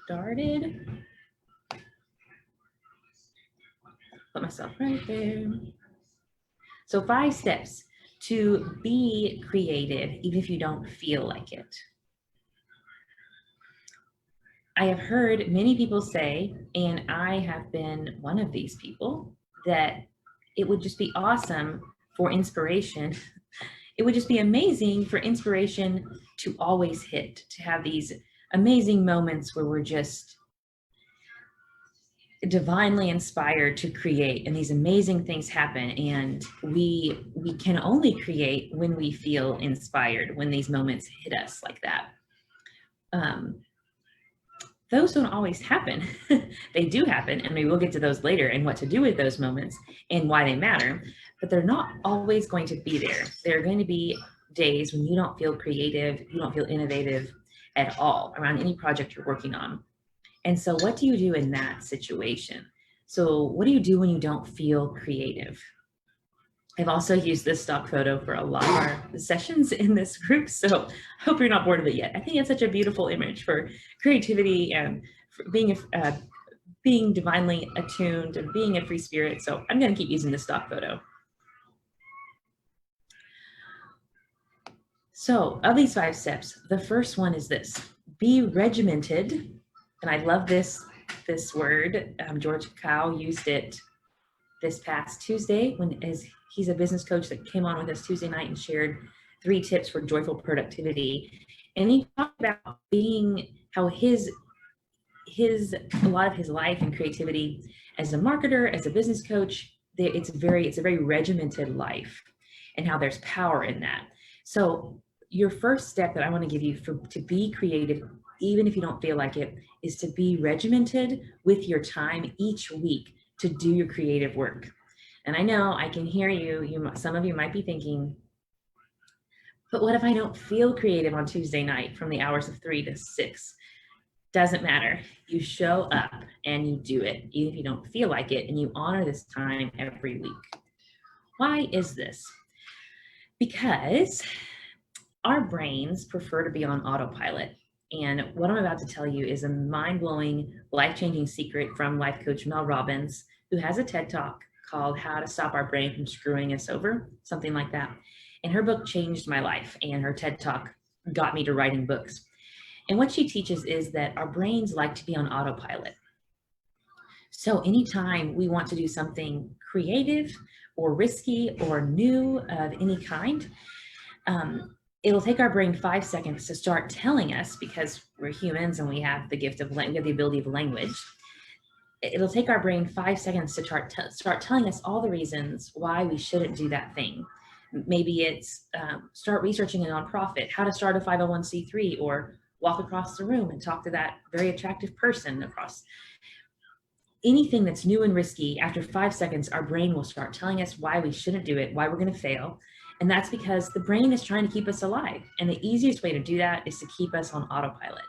started. Put myself right there. So 5 steps to be creative, even if you don't feel like it. I have heard many people say, and I have been one of these people, that it would just be awesome for inspiration. It would just be amazing for inspiration to always hit, to have these amazing moments where we're just divinely inspired to create and these amazing things happen, and we can only create when we feel inspired, when these moments hit us like that. Those don't always happen. They do happen, and we will get to those later and what to do with those moments and why they matter, but they're not always going to be there. There are going to be days when you don't feel creative, you don't feel innovative at all around any project you're working on. And so what do you do in that situation? So what do you do when you don't feel creative? I've also used this stock photo for a lot of our sessions in this group, so I hope you're not bored of it yet. I think it's such a beautiful image for creativity and for being divinely attuned and being a free spirit. So I'm going to keep using this stock photo. So of these 5 steps, the first one is this: be regimented. And I love this word. George Cow used it this past Tuesday as he's a business coach that came on with us Tuesday night and shared 3 tips for joyful productivity. And he talked about how a lot of his life and creativity as a marketer, as a business coach, it's a very regimented life, and how there's power in that. So your first step that I want to give you to be creative, even if you don't feel like it, is to be regimented with your time each week to do your creative work. And I know I can hear you, some of you might be thinking, but what if I don't feel creative on Tuesday night from the hours of 3 to 6? Doesn't matter. You show up and you do it, even if you don't feel like it, and you honor this time every week. Why is this? Because our brains prefer to be on autopilot. And what I'm about to tell you is a mind-blowing, life-changing secret from life coach Mel Robbins, who has a TED Talk called How to Stop Our Brain from Screwing Us Over, something like that. And her book changed my life, and her TED Talk got me to writing books. And what she teaches is that our brains like to be on autopilot. So anytime we want to do something creative or risky or new of any kind, it'll take our brain 5 seconds to start telling us, because we're humans and we have the gift of we have the ability of language. It'll take our brain 5 seconds to start telling us all the reasons why we shouldn't do that thing. Maybe it's start researching a nonprofit, how to start a 501c3, or walk across the room and talk to that very attractive person across. Anything that's new and risky, after 5 seconds, our brain will start telling us why we shouldn't do it, why we're going to fail. And that's because the brain is trying to keep us alive. And the easiest way to do that is to keep us on autopilot.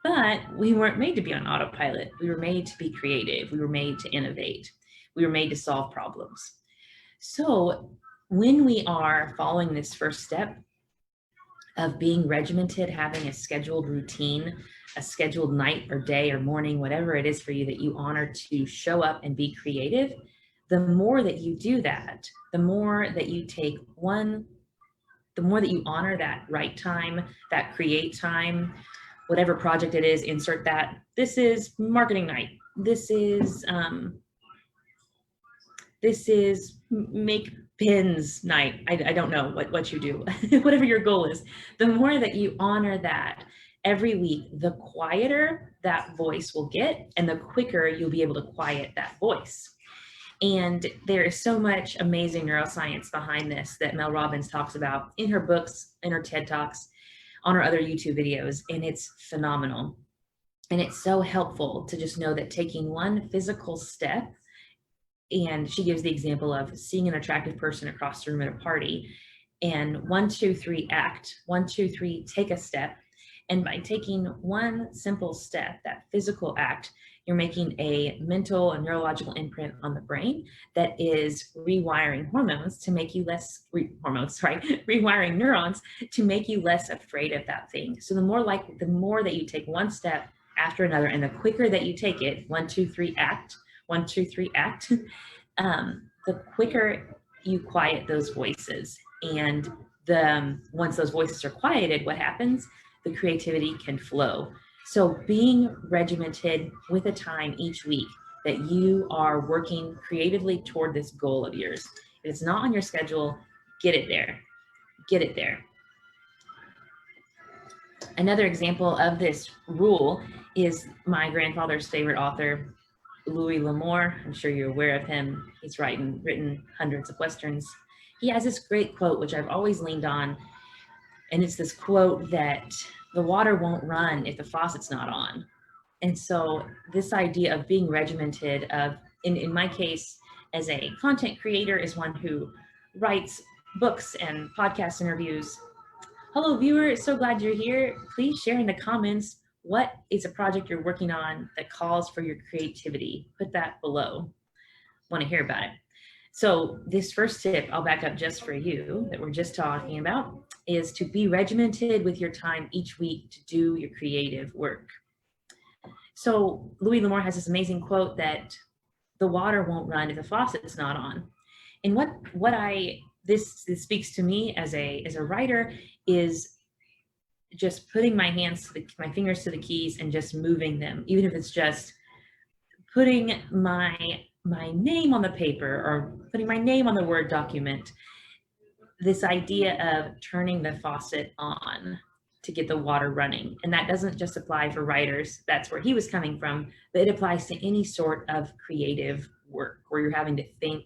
But we weren't made to be on autopilot. We were made to be creative. We were made to innovate. We were made to solve problems. So when we are following this first step of being regimented, having a scheduled routine, a scheduled night or day or morning, whatever it is for you that you honor to show up and be creative, the more that you do that, the more that you honor that right time, that create time, whatever project it is, insert that. This is marketing night. This is make pins night. I don't know what you do, whatever your goal is. The more that you honor that every week, the quieter that voice will get, and the quicker you'll be able to quiet that voice. And there is so much amazing neuroscience behind this that Mel Robbins talks about in her books, in her TED Talks, on her other YouTube videos, and it's phenomenal. And it's so helpful to just know that taking one physical step, and she gives the example of seeing an attractive person across the room at a party, and 1, 2, 3 act, 1, 2, 3 take a step. And by taking one simple step, that physical act, you're making a mental and neurological imprint on the brain that is rewiring hormones to make you less, rewiring neurons to make you less afraid of that thing. So the more that you take one step after another. And the quicker that you take it, 1, 2, 3, act, 1, 2, 3, act, the quicker you quiet those voices. And once those voices are quieted, what happens? The creativity can flow. So being regimented with a time each week that you are working creatively toward this goal of yours. If it's not on your schedule, get it there. Get it there. Another example of this rule is my grandfather's favorite author, Louis L'Amour. I'm sure you're aware of him. He's written hundreds of Westerns. He has this great quote, which I've always leaned on. And it's this quote that the water won't run if the faucet's not on. And so this idea of being regimented, in my case, as a content creator, is one who writes books and podcast interviews. Hello, viewer. So glad you're here. Please share in the comments what is a project you're working on that calls for your creativity. Put that below. Want to hear about it. So this first tip, I'll back up just for you, that we're just talking about, is to be regimented with your time each week to do your creative work. So Louis L'Amour has this amazing quote that the water won't run if the faucet's not on. And this speaks to me as a writer is just putting my fingers to the keys and just moving them, even if it's just putting my name on the paper or putting my name on the Word document. This idea of turning the faucet on to get the water running. And that doesn't just apply for writers. That's where he was coming from, but it applies to any sort of creative work where you're having to think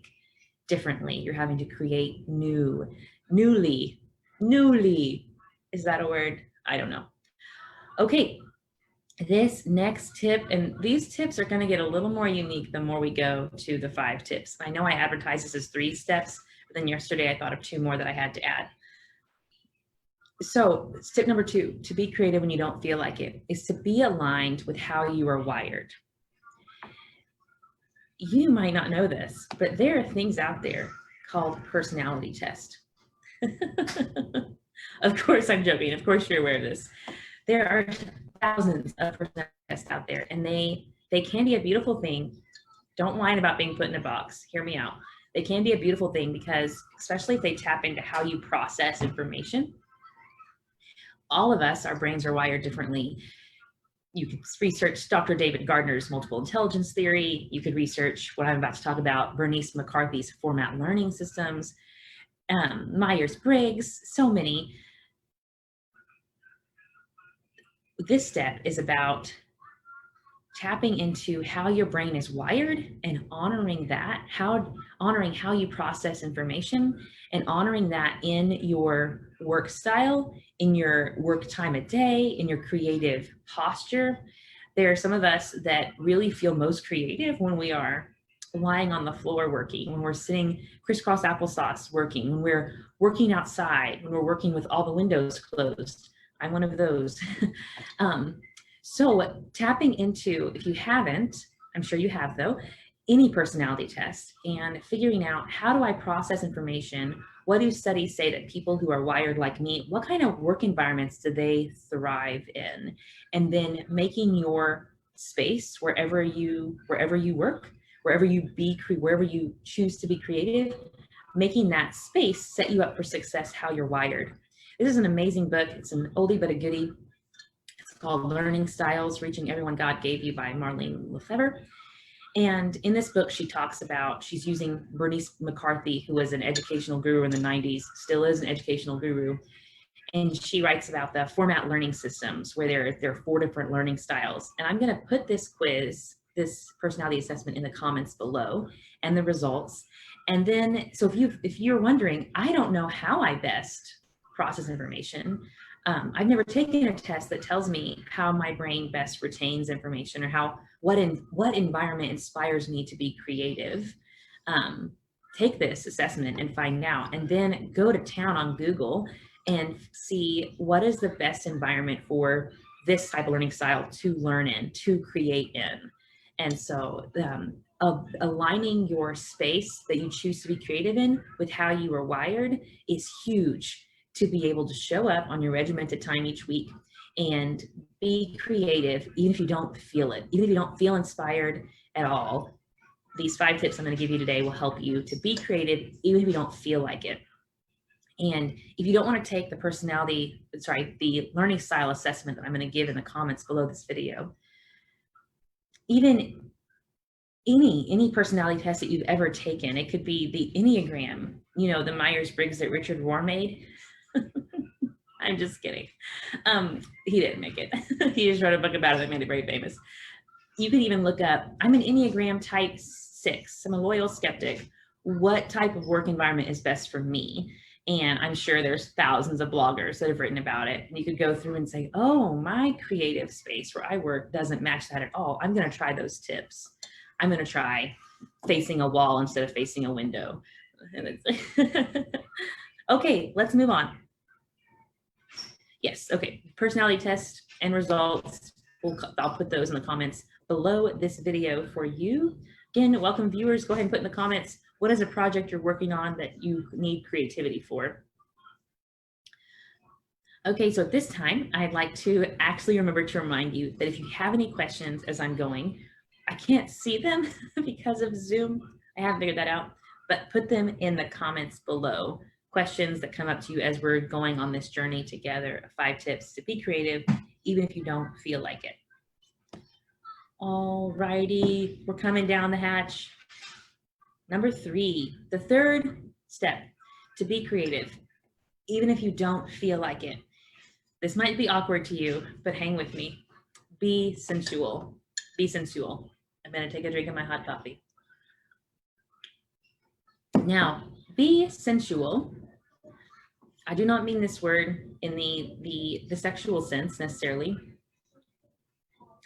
differently. You're having to create newly. Is that a word? I don't know. Okay, this next tip, and these tips are going to get a little more unique the more we go to the 5 tips. I know I advertise this as 3 steps, but then yesterday I thought of 2 more that I had to add. So tip number 2, to be creative when you don't feel like it, is to be aligned with how you are wired. You might not know this, but there are things out there called personality tests. Of course, I'm joking. Of course, you're aware of this. There are thousands of personality tests out there, and they can be a beautiful thing. Don't whine about being put in a box. Hear me out. They can be a beautiful thing because, especially if they tap into how you process information, all of us, our brains are wired differently. You could research Dr. David Gardner's multiple intelligence theory. You could research what I'm about to talk about, Bernice McCarthy's format learning systems, Myers-Briggs, so many. This step is about tapping into how your brain is wired and honoring that, honoring how you process information and honoring that in your work style, in your work time of day, in your creative posture. There are some of us that really feel most creative when we are lying on the floor working, when we're sitting crisscross applesauce working, when we're working outside, when we're working with all the windows closed. I'm one of those. So tapping into, if you haven't, I'm sure you have though, any personality test and figuring out, how do I process information? What do studies say that people who are wired like me, what kind of work environments do they thrive in? And then making your space wherever you work, wherever you choose to be creative, making that space set you up for success how you're wired. This is an amazing book. It's an oldie but a goodie. It's called Learning Styles, Reaching Everyone God Gave You by Marlene Lefebvre. And in this book, she's using Bernice McCarthy, who was an educational guru in the 90s, still is an educational guru. And she writes about the format learning systems where there are 4 different learning styles. And I'm going to put this quiz, this personality assessment, in the comments below and the results. And then, so if you're wondering, I don't know how I best process information. I've never taken a test that tells me how my brain best retains information or what environment inspires me to be creative. Take this assessment and find out, and then go to town on Google and see what is the best environment for this type of learning style to learn in, to create in. And so aligning your space that you choose to be creative in with how you are wired is huge to be able to show up on your regimented time each week and be creative, even if you don't feel it, even if you don't feel inspired at all. These 5 tips I'm going to give you today will help you to be creative, even if you don't feel like it. And if you don't want to take the learning style assessment that I'm going to give in the comments below this video, even any personality test that you've ever taken, it could be the Enneagram, you know, the Myers-Briggs that Richard Rohr made. I'm just kidding. He didn't make it. He just wrote a book about it that made it very famous. You could even look up, I'm an Enneagram type 6. I'm a loyal skeptic. What type of work environment is best for me? And I'm sure there's thousands of bloggers that have written about it. And you could go through and say, oh, my creative space where I work doesn't match that at all. I'm going to try those tips. I'm going to try facing a wall instead of facing a window. Okay, let's move on. Yes, okay, personality test and results. I'll put those in the comments below this video for you. Again, welcome viewers. Go ahead and put in the comments, what is a project you're working on that you need creativity for? Okay, so at this time, I'd like to actually remember to remind you that if you have any questions as I'm going, I can't see them because of Zoom. I haven't figured that out, but put them in the comments below. Questions that come up to you as we're going on this journey together, 5 tips to be creative, even if you don't feel like it. All righty, we're coming down the hatch. Number 3, the third step to be creative, even if you don't feel like it. This might be awkward to you, but hang with me. Be sensual. Be sensual. I'm going to take a drink of my hot coffee. Now, be sensual. I do not mean this word in the sexual sense necessarily,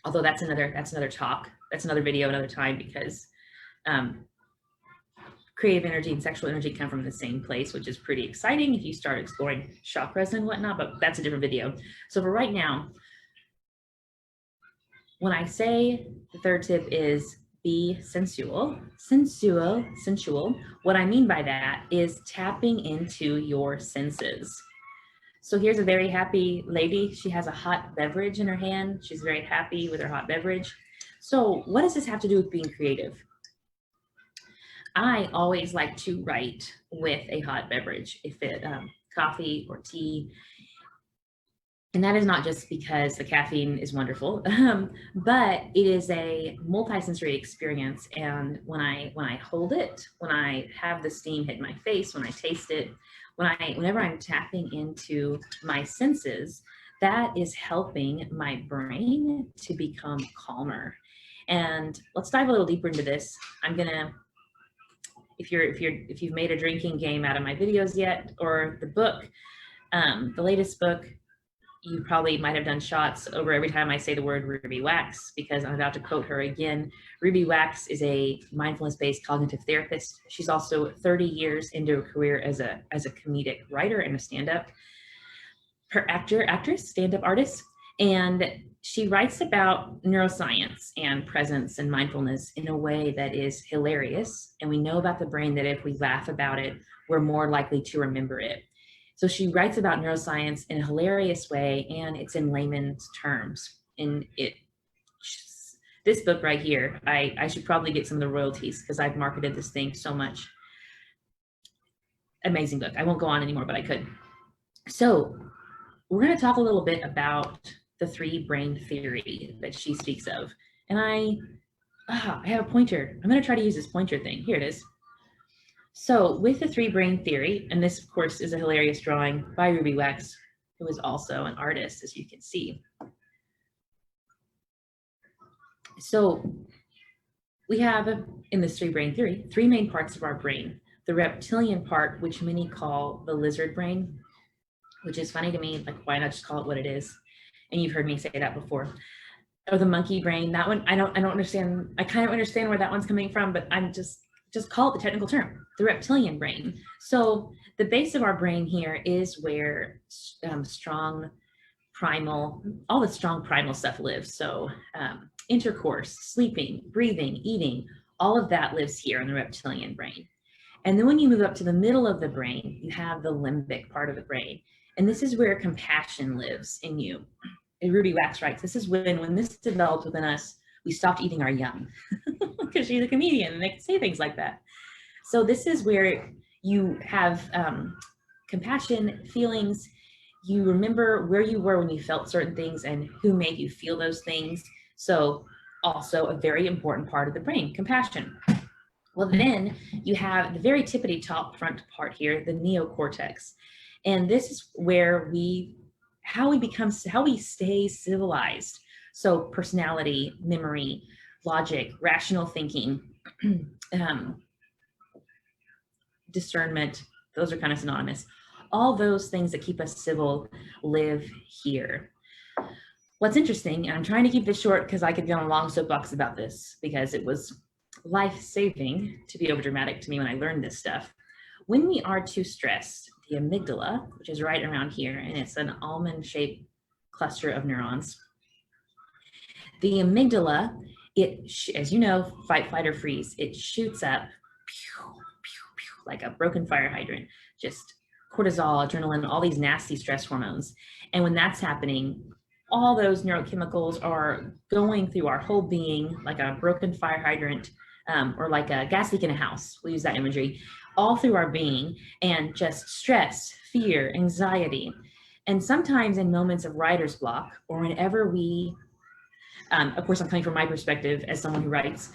although that's another talk. That's another video another time, because creative energy and sexual energy come from the same place, which is pretty exciting if you start exploring chakras and whatnot, but that's a different video. So for right now, when I say the third tip is be sensual, what I mean by that is tapping into your senses. So here's a very happy lady. She has a hot beverage in her hand. She's very happy with her hot beverage. So what does this have to do with being creative? I always like to write with a hot beverage, if it coffee or tea. And that is not just because the caffeine is wonderful, but it is a multisensory experience. And when I hold it, when I have the steam hit my face, when I taste it, whenever I'm tapping into my senses, that is helping my brain to become calmer. And let's dive a little deeper into this. I'm gonna, if you've made a drinking game out of my videos yet, or the book, the latest book, you probably might have done shots over every time I say the word Ruby Wax, because I'm about to quote her again. Ruby Wax is a mindfulness-based cognitive therapist. She's also 30 years into a career as a comedic writer and a stand-up actress, stand-up artist. And she writes about neuroscience and presence and mindfulness in a way that is hilarious. And we know about the brain that if we laugh about it, we're more likely to remember it. So she writes about neuroscience in a hilarious way, and it's in layman's terms. And this book right here, I should probably get some of the royalties because I've marketed this thing so much. Amazing book. I won't go on anymore, but I could. So we're going to talk a little bit about the 3 brain theory that she speaks of. And I have a pointer. I'm going to try to use this pointer thing. Here it is. So with the 3 brain theory, and this of course is a hilarious drawing by Ruby Wax, who is also an artist, as you can see. So we have in this 3 brain theory, 3 main parts of our brain. The reptilian part, which many call the lizard brain, which is funny to me, like why not just call it what it is? And you've heard me say that before. Or the monkey brain, that one, I don't understand. I kind of understand where that one's coming from, but I'm just call it the technical term, the reptilian brain. So the base of our brain here is where strong primal, all the strong primal stuff lives. So intercourse, sleeping, breathing, eating, all of that lives here in the reptilian brain. And then when you move up to the middle of the brain, you have the limbic part of the brain. And this is where compassion lives in you. Ruby Wax writes, this is when this developed within us, we stopped eating our young. Because she's a comedian and they can say things like that. So this is where you have compassion, feelings. You remember where you were when you felt certain things and who made you feel those things. So also a very important part of the brain, compassion. Well, then you have the very tippity top front part here, the neocortex. And this is where how we stay civilized. So personality, memory, logic, rational thinking, discernment, those are kind of synonymous. All those things that keep us civil live here. What's interesting, and I'm trying to keep this short because I could be on a long soapbox about this because it was life-saving to be overdramatic to me when I learned this stuff. When we are too stressed, the amygdala, which is right around here, and it's an almond-shaped cluster of neurons. The amygdala, as you know, fight, flight, or freeze, it shoots up pew, pew, pew, like a broken fire hydrant, just cortisol, adrenaline, all these nasty stress hormones. And when that's happening, all those neurochemicals are going through our whole being like a broken fire hydrant, or like a gas leak in a house. We'll use that imagery, all through our being, and just stress, fear, anxiety. And sometimes in moments of writer's block, or whenever we, of course, I'm coming from my perspective as someone who writes,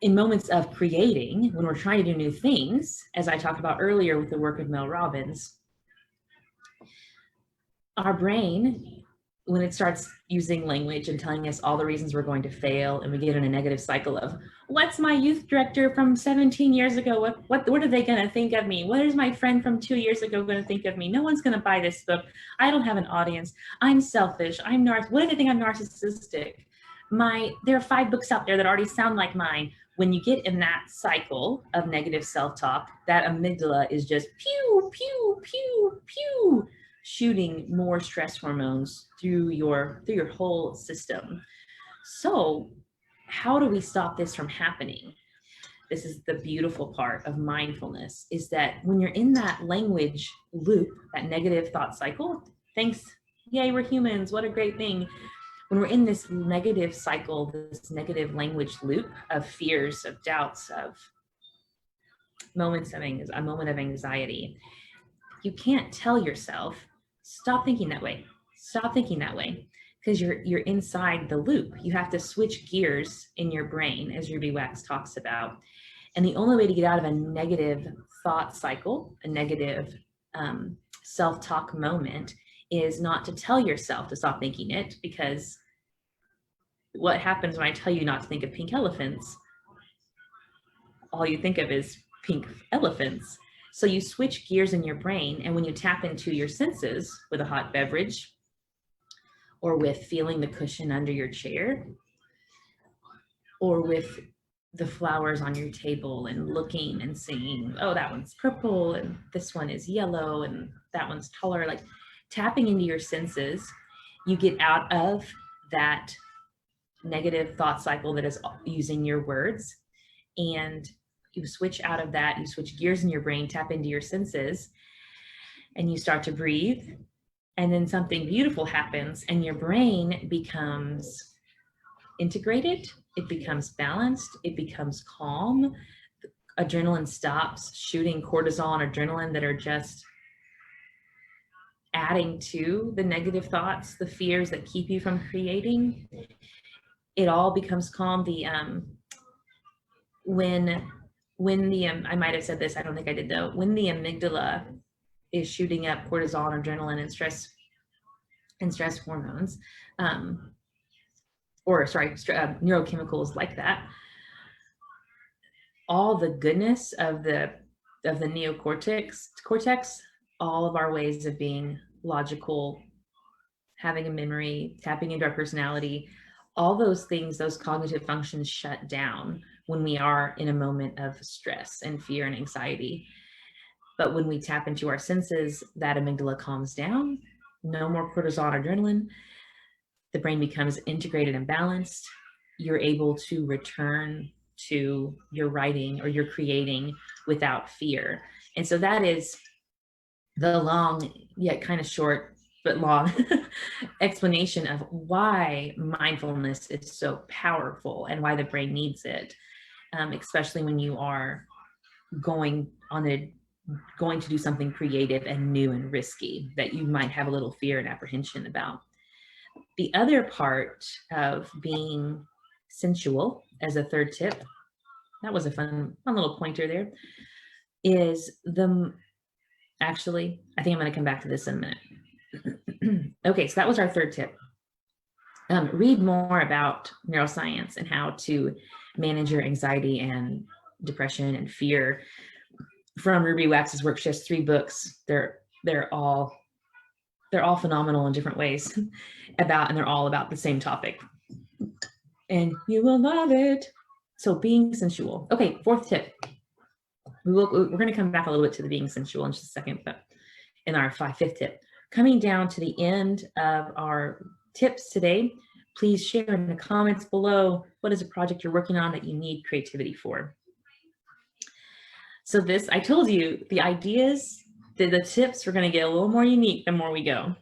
in moments of creating, when we're trying to do new things, as I talked about earlier with the work of Mel Robbins, our brain, when it starts using language and telling us all the reasons we're going to fail, and we get in a negative cycle of, what's my youth director from 17 years ago? What are they going to think of me? What is my friend from 2 years ago going to think of me? No one's going to buy this book. I don't have an audience. I'm selfish. What if they think I'm narcissistic? There are 5 books out there that already sound like mine. When you get in that cycle of negative self-talk, that amygdala is just pew, pew, pew, pew, shooting more stress hormones through your whole system. So how do we stop this from happening? This is the beautiful part of mindfulness, is that when you're in that language loop, that negative thought cycle, thanks, yay, we're humans, what a great thing. When we're in this negative cycle, this negative language loop of fears, of doubts, of a moment of anxiety, you can't tell yourself, stop thinking that way. Stop thinking that way, because you're inside the loop. You have to switch gears in your brain, as Ruby Wax talks about. And the only way to get out of a negative thought cycle, a negative self-talk moment, is not to tell yourself to stop thinking it, because what happens when I tell you not to think of pink elephants? All you think of is pink elephants. So you switch gears in your brain, and when you tap into your senses with a hot beverage, or with feeling the cushion under your chair, or with the flowers on your table and looking and seeing, oh, that one's purple and this one is yellow and that one's taller, like tapping into your senses, you get out of that negative thought cycle that is using your words, and you switch out of that, you switch gears in your brain, tap into your senses, and you start to breathe. And then something beautiful happens, and your brain becomes integrated, it becomes balanced, it becomes calm. Adrenaline stops shooting, cortisol and adrenaline that are just adding to the negative thoughts, the fears that keep you from creating. It all becomes calm. I might have said this, I don't think I did though, when the amygdala is shooting up cortisol and adrenaline and stress hormones, neurochemicals like that, all the goodness of the neocortex, all of our ways of being logical, having a memory, tapping into our personality, all those things, those cognitive functions shut down when we are in a moment of stress and fear and anxiety. But when we tap into our senses, that amygdala calms down, no more cortisol and adrenaline, the brain becomes integrated and balanced. You're able to return to your writing or your creating without fear. And so that is the long yet kind of short but long explanation of why mindfulness is so powerful and why the brain needs it, especially when you are going to do something creative and new and risky that you might have a little fear and apprehension about. The other part of being sensual, as a third tip, that was a fun little pointer there, is actually, I think I'm going to come back to this in a minute. Okay, so that was our third tip. Read more about neuroscience and how to manage your anxiety and depression and fear from Ruby Wax's work. She has 3 books. They're all phenomenal in different ways and they're all about the same topic. And you will love it. So being sensual. Okay, 4th tip. We're going to come back a little bit to the being sensual in just a second, but in our 5th tip. Coming down to the end of our tips today, please share in the comments below, what is a project you're working on that you need creativity for? So this, I told you, the ideas, the tips are going to get a little more unique the more we go.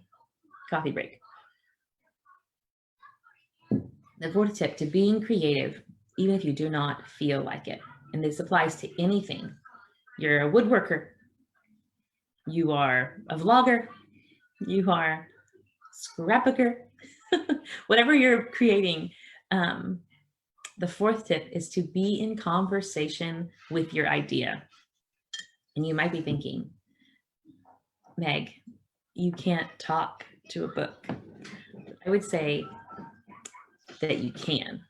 Coffee break. The 4th tip, to being creative, even if you do not feel like it. And this applies to anything. You're a woodworker. You are a vlogger. You are a scrapbooker. Whatever you're creating, the 4th tip is to be in conversation with your idea. And you might be thinking, Meg, you can't talk to a book. I would say that you can,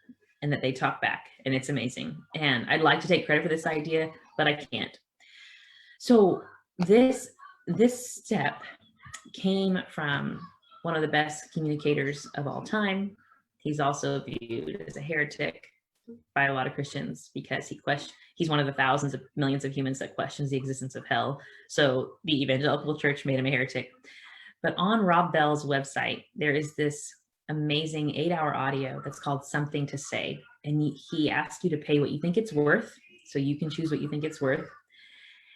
and that they talk back, and it's amazing. And I'd like to take credit for this idea, but I can't. So this step came from one of the best communicators of all time. He's also viewed as a heretic by a lot of Christians because he's one of the thousands of millions of humans that questions the existence of hell. So the evangelical church made him a heretic. But on Rob Bell's website, there is this amazing 8-hour audio that's called Something to Say. And he asks you to pay what you think it's worth. So you can choose what you think it's worth.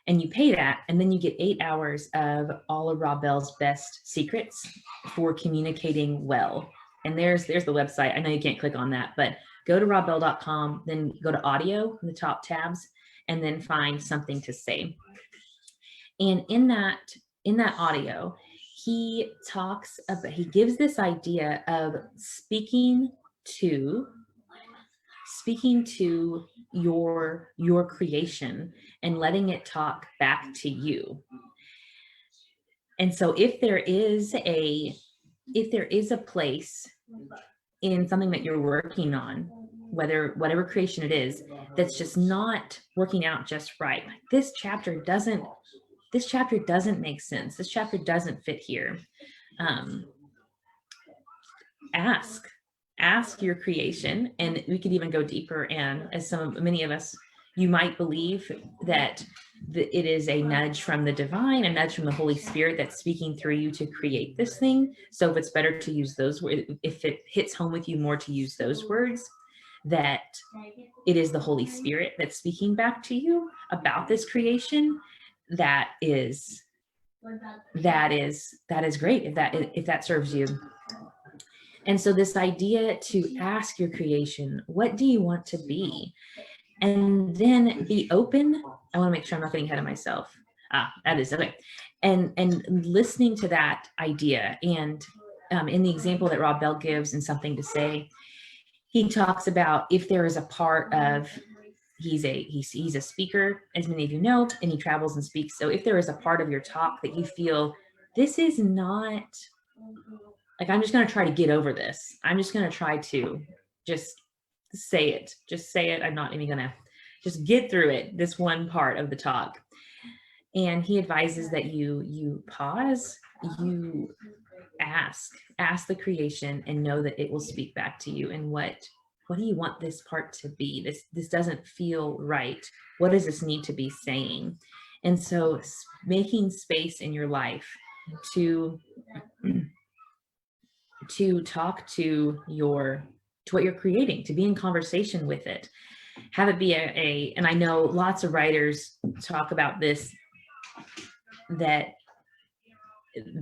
And you pay that, and then you get 8 hours of all of Rob Bell's best secrets for communicating well. And there's the website. I know you can't click on that, but go to robbell.com, then go to audio in the top tabs, and then find Something to Say. And in that audio, he gives this idea of speaking to your creation and letting it talk back to you. And so if there is a place in something that you're working on, whatever creation it is, that's just not working out just right, this chapter doesn't make sense, this chapter doesn't fit here, ask your creation. And we could even go deeper, and as many of us, you might believe that it is a nudge from the divine, a nudge from the Holy Spirit that's speaking through you to create this thing. So if it's better to use those words, if it hits home with you more to use those words, that it is the Holy Spirit that's speaking back to you about this creation, that is great if that serves you. And so this idea to ask your creation, what do you want to be? And then be open. I want to make sure I'm not getting ahead of myself. That is okay. And listening to that idea. And in the example that Rob Bell gives in Something to Say, he talks about if there is a part of, he's a speaker, as many of you know, and he travels and speaks. So if there is a part of your talk that you feel, this is not, like, I'm just going to try to get over this. I'm just going to try to just say it. Just say it. I'm not even going to just get through it, this one part of the talk. And he advises that you pause, you ask the creation, and know that it will speak back to you. And what do you want this part to be? This doesn't feel right. What does this need to be saying? And so making space in your life to talk to what you're creating, to be in conversation with it. Have it be and I know lots of writers talk about this, that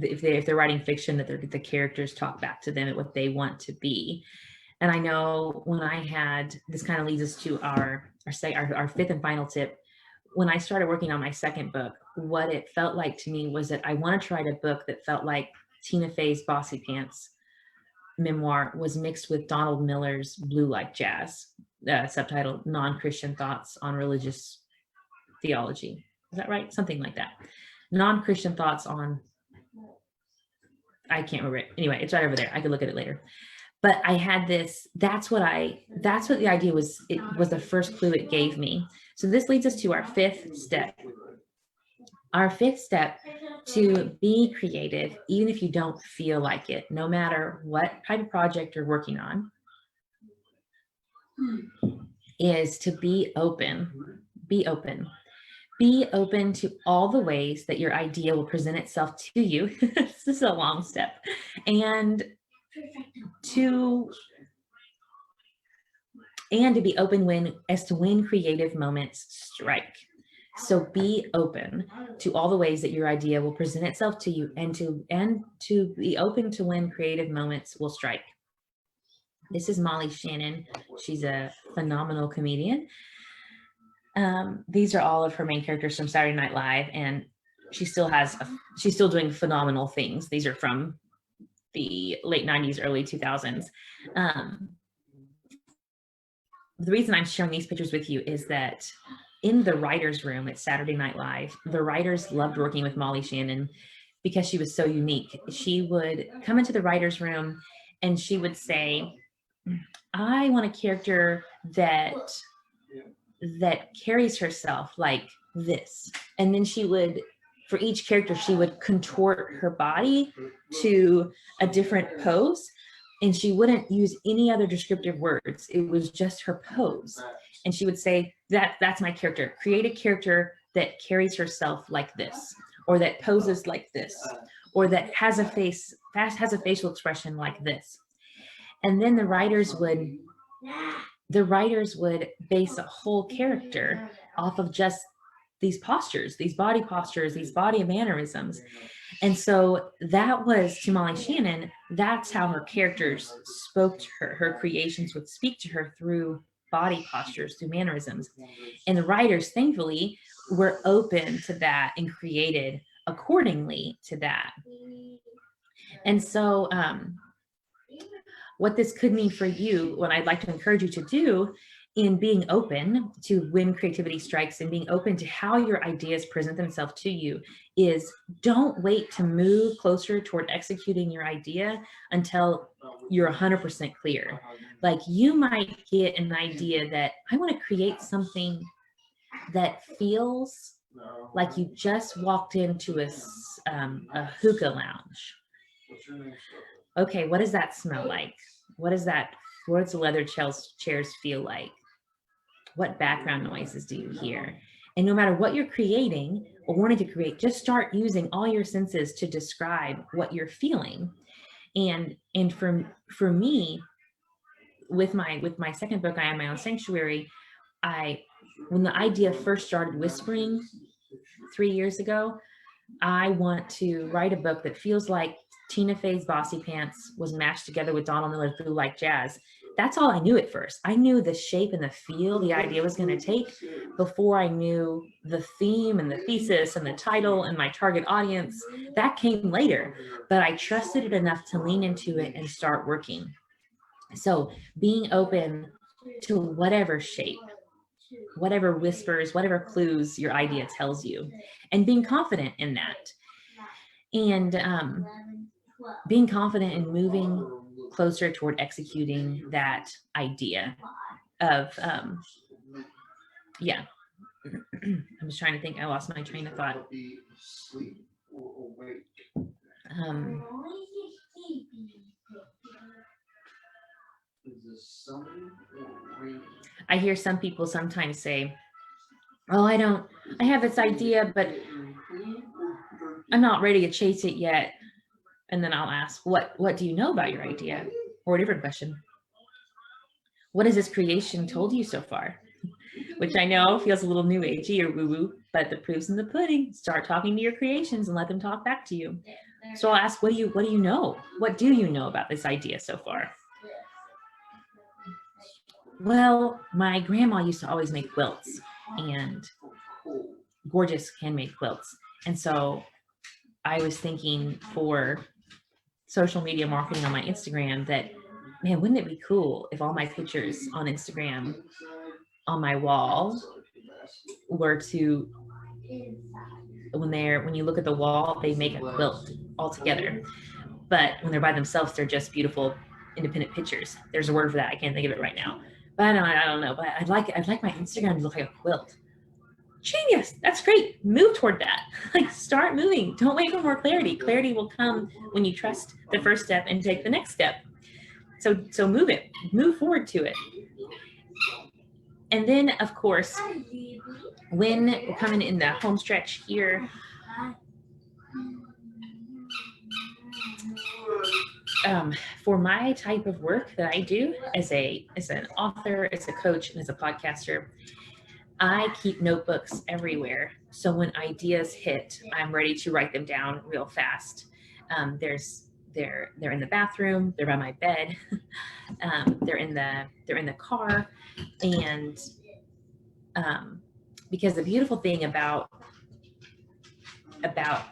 if they're writing fiction, that the characters talk back to them at what they want to be. And I know when I had, this kind of leads us to our fifth and final tip. When I started working on my second book, what it felt like to me was that I wanted to write a book that felt like Tina Fey's Bossy Pants memoir was mixed with Donald Miller's Blue Like Jazz, subtitled Non-Christian Thoughts on Religious Theology. Is that right? Something like that. Non-Christian thoughts on, I can't remember it. Anyway, it's right over there. I could look at it later. But I had this, that's what the idea was. It was the first clue it gave me. So this leads us to our fifth step. Our fifth step to be creative, even if you don't feel like it, no matter what type of project you're working on, is to be open. Be open. Be open to all the ways that your idea will present itself to you. This is a long step. And to be open as to when creative moments strike. So be open to all the ways that your idea will present itself to you, and to be open to when creative moments will strike. This is Molly Shannon. She's a phenomenal comedian. These are all of her main characters from Saturday Night Live, and she's still doing phenomenal things. These are from the late 90s, early 2000s. The reason I'm sharing these pictures with you is that in the writer's room at Saturday Night Live, the writers loved working with Molly Shannon because she was so unique. She would come into the writer's room and she would say, I want a character that carries herself like this. And then for each character, she would contort her body to a different pose, and she wouldn't use any other descriptive words. It was just her pose. And she would say, that's my character. Create a character that carries herself like this, or that poses like this, or that has a facial expression like this. And then the writers would base a whole character off of just these postures, these body postures, these body mannerisms. And so that was, to Molly Shannon, that's how her characters spoke to her. Her creations would speak to her through body postures, through mannerisms. And the writers, thankfully, were open to that and created accordingly to that. And so what this could mean for you, what I'd like to encourage you to do in being open to when creativity strikes and being open to how your ideas present themselves to you, is don't wait to move closer toward executing your idea until you're 100% clear. Like, you might get an idea that I want to create something that feels like you just walked into a hookah lounge. Okay, what does that smell like? What does the leather chairs feel like? What background noises do you hear? And no matter what you're creating or wanting to create, just start using all your senses to describe what you're feeling. And for me, with my second book, I Am My Own Sanctuary, when the idea first started whispering 3 years ago, I want to write a book that feels like Tina Fey's Bossy Pants was mashed together with Donald Miller's Blue Like Jazz. That's all I knew at first. I knew the shape and the feel the idea was going to take before I knew the theme and the thesis and the title and my target audience. That came later, but I trusted it enough to lean into it and start working. So being open to whatever shape, whatever whispers, whatever clues your idea tells you, and being confident in that. And being confident in moving closer toward executing that idea of, I'm just trying to think. I lost my train of thought. I hear some people sometimes say, oh, I have this idea, but I'm not ready to chase it yet. And then I'll ask, what do you know about your idea? Or a different question, what has this creation told you so far? Which I know feels a little new agey or woo-woo, but the proof's in the pudding. Start talking to your creations and let them talk back to you. So I'll ask, what do you know? What do you know about this idea so far? Well, my grandma used to always make quilts, and gorgeous handmade quilts. And so I was thinking for social media marketing on my Instagram that, man, wouldn't it be cool if all my pictures on Instagram on my wall were to, when you look at the wall, they make a quilt all together. But when they're by themselves, they're just beautiful, independent pictures. There's a word for that. I can't think of it right now. But I don't know. But I'd like my Instagram to look like a quilt. Genius. That's great. Move toward that. Like, start moving. Don't wait for more clarity. Clarity will come when you trust the first step and take the next step. So move it. Move forward to it. And then, of course, when we're coming in the home stretch here, for my type of work that I do as an author, as a coach, and as a podcaster, I keep notebooks everywhere. So when ideas hit, I'm ready to write them down real fast. They're in the bathroom, they're by my bed, they're in the car, and because the beautiful thing about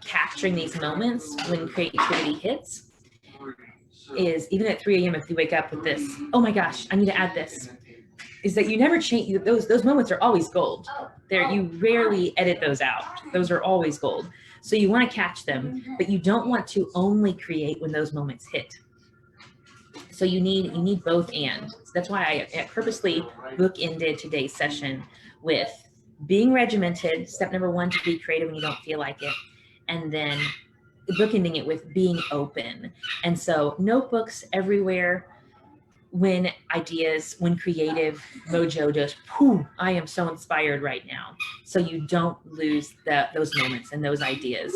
capturing these moments when creativity hits is, even at 3 a.m. if you wake up with this, oh my gosh, I need to add this, is that you never change. Those moments are always gold. You rarely edit those out. Those are always gold. So you want to catch them, but you don't want to only create when those moments hit. So you need both and. So that's why I purposely bookended today's session with being regimented, step number 1, to be creative when you don't feel like it, and then bookending it with being open. And so notebooks everywhere. When creative mojo just, whew, I am so inspired right now. So you don't lose those moments and those ideas.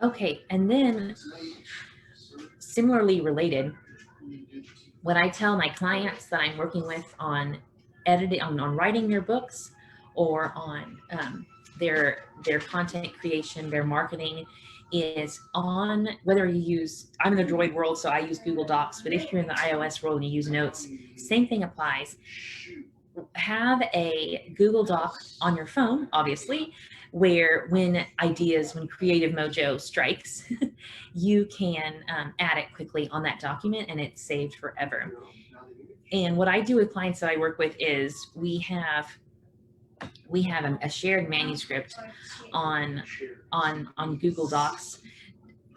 Okay, and then similarly related, when I tell my clients that I'm working with on editing, on writing their books, or on their content creation, their marketing, is on whether you use, I'm in the Droid world, so I use Google Docs, but if you're in the iOS world and you use Notes, same thing applies. Have a Google Doc on your phone, obviously, where when creative mojo strikes, you can add it quickly on that document and it's saved forever. And what I do with clients that I work with is we have a shared manuscript on Google Docs,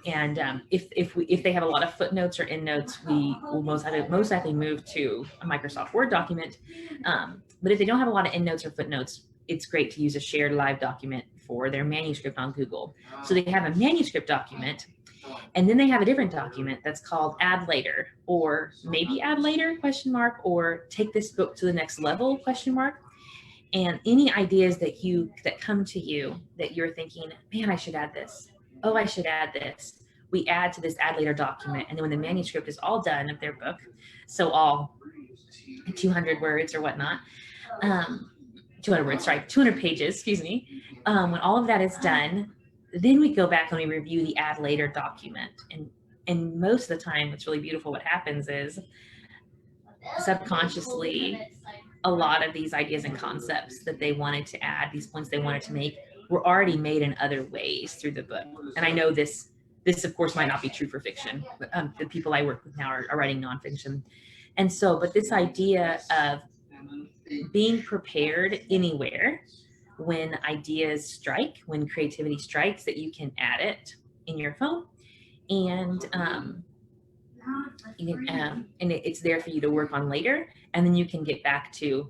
and if they have a lot of footnotes or endnotes, we will most likely move to a Microsoft Word document. But if they don't have a lot of endnotes or footnotes, it's great to use a shared live document for their manuscript on Google. So they have a manuscript document, and then they have a different document that's called Add Later, or maybe Add Later ? Or Take This Book to the Next Level ? And any ideas that come to you that you're thinking, man, I should add this. Oh, I should add this. We add to this Add Later document. And then when the manuscript is all done of their book, so all 200 words or whatnot, 200 pages, excuse me. When all of that is done, then we go back and we review the Add Later document. And most of the time, what's really beautiful, what happens is subconsciously, a lot of these ideas and concepts that they wanted to add, these points they wanted to make, were already made in other ways through the book. And I know this of course might not be true for fiction, but the people I work with now are writing nonfiction. And so, but this idea of being prepared anywhere when ideas strike, when creativity strikes, that you can add it in your phone, and it's there for you to work on later, and then you can get back to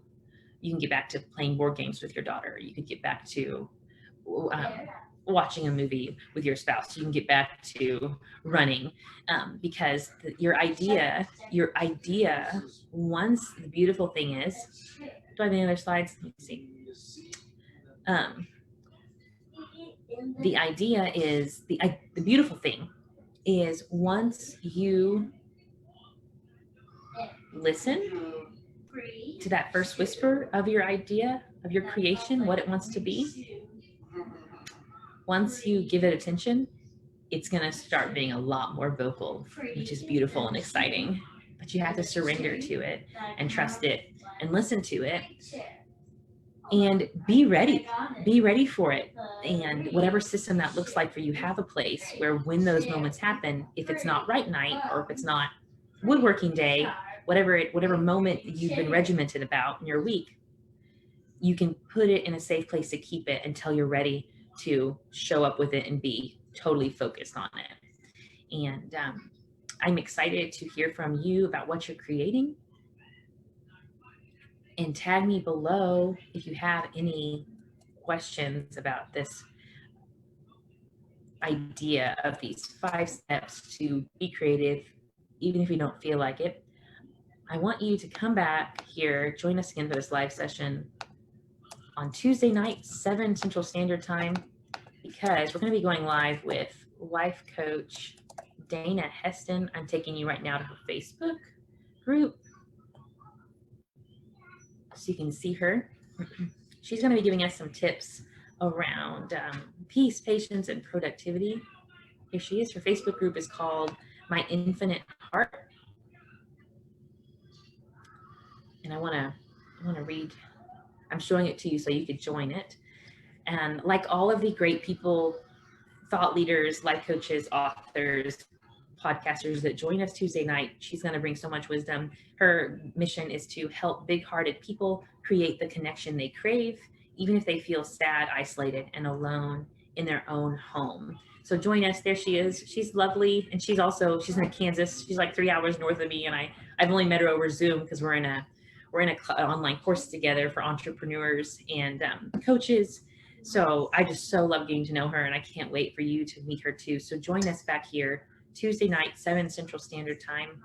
playing board games with your daughter. You could get back to watching a movie with your spouse. You can get back to running, because your idea, once, the beautiful thing is, do I have any other slides? Let me see. The idea is, the beautiful thing is, once you listen to that first whisper of your idea, of your creation, what it wants to be, once you give it attention, it's going to start being a lot more vocal, which is beautiful and exciting. But you have to surrender to it and trust it and listen to it and be ready. Be ready for it. And whatever system that looks like for you, have a place where when those moments happen, if it's not right night or if it's not woodworking day, whatever moment you've been regimented about in your week, you can put it in a safe place to keep it until you're ready to show up with it and be totally focused on it. And I'm excited to hear from you about what you're creating. And tag me below if you have any questions about this idea of these 5 steps to be creative, even if you don't feel like it. I want you to come back here, join us again for this live session on Tuesday night, 7 Central Standard Time, because we're going to be going live with life coach Dana Heston. I'm taking you right now to her Facebook group so you can see her. She's going to be giving us some tips around peace, patience, and productivity. Here she is. Her Facebook group is called My Infinite Heart. And I want to read, I'm showing it to you so you could join it. And like all of the great people, thought leaders, life coaches, authors, podcasters that join us Tuesday night, she's going to bring so much wisdom. Her mission is to help big-hearted people create the connection they crave, even if they feel sad, isolated, and alone in their own home. So join us. There she is. She's lovely. And she's in Kansas. She's like 3 hours north of me. And I've only met her over Zoom because we're in an online course together for entrepreneurs and coaches. So I just so love getting to know her, and I can't wait for you to meet her too. So join us back here Tuesday night, 7 Central Standard Time,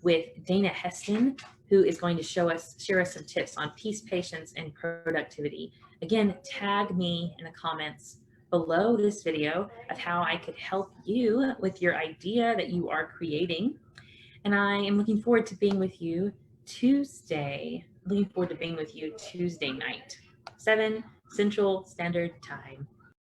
with Dana Heston, who is going to share us some tips on peace, patience, and productivity. Again, tag me in the comments below this video of how I could help you with your idea that you are creating. And I am looking forward to being with you Tuesday night, 7 Central Standard Time.